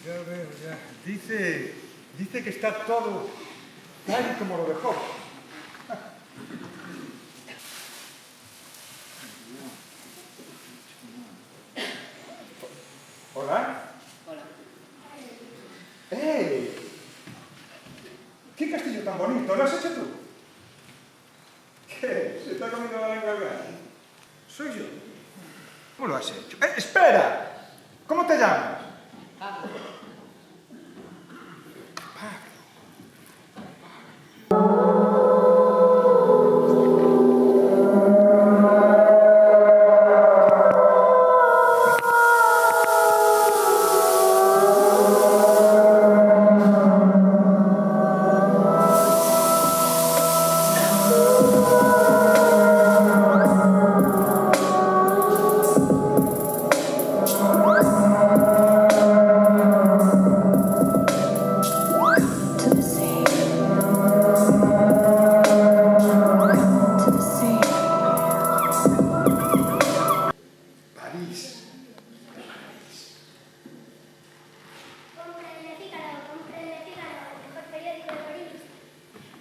Ya veo, ya. Dice que está todo tal y como lo dejó. ¿Hola? Hola. ¡Eh! ¡Qué castillo tan bonito! ¿Lo has hecho tú? ¿Qué? ¿Se te ha comido la lengua al gas? Soy yo. ¿Cómo lo has hecho? ¡Espera! ¿Cómo te llamas? Pablo.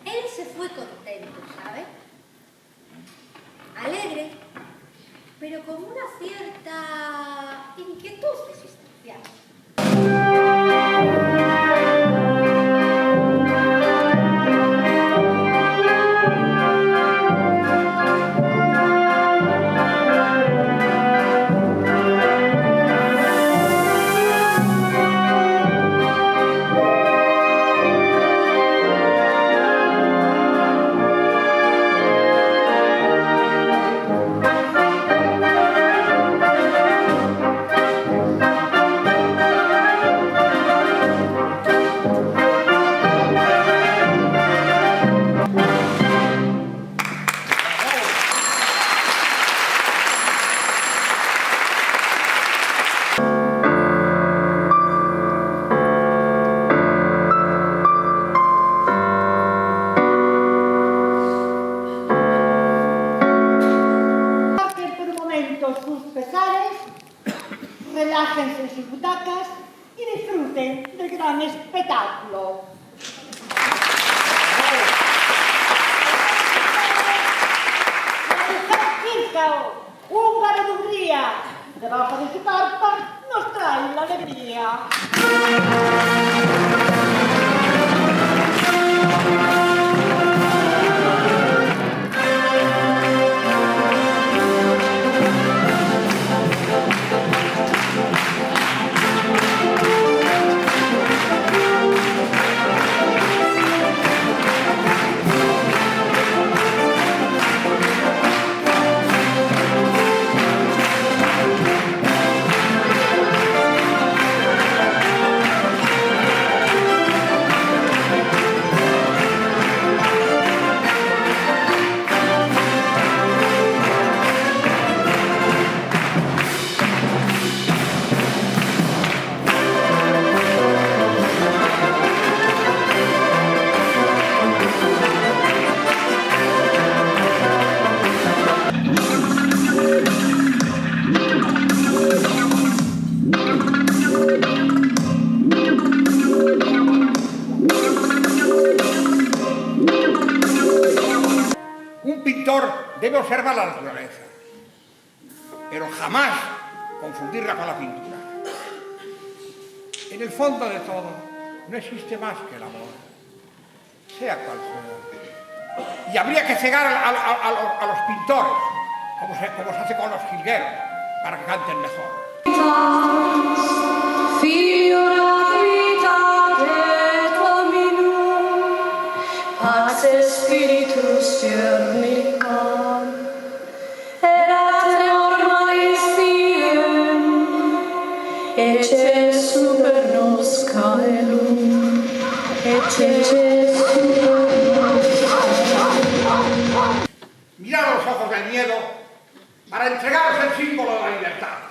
Él se fue contento, ¿sabe? Alegre, pero con una cierta inquietud existencial. Sus pesares, relájense en sus butacas y disfruten del gran espectáculo. La mujer Kirkao, húngara de Hungría, debajo de su carpa nos trae la alegría. Un pintor debe observar la naturaleza, pero jamás confundirla con la pintura. En el fondo de todo, no existe más que el amor, sea cual sea. Y habría que cegar a los pintores, como se hace con los jilgueros, para que canten mejor. Spiritus Diurnicam, erat normais diem, ecce super nos caelum, ecce super nos caelum. Mirad los ojos del miedo para entregaros el símbolo de la libertad.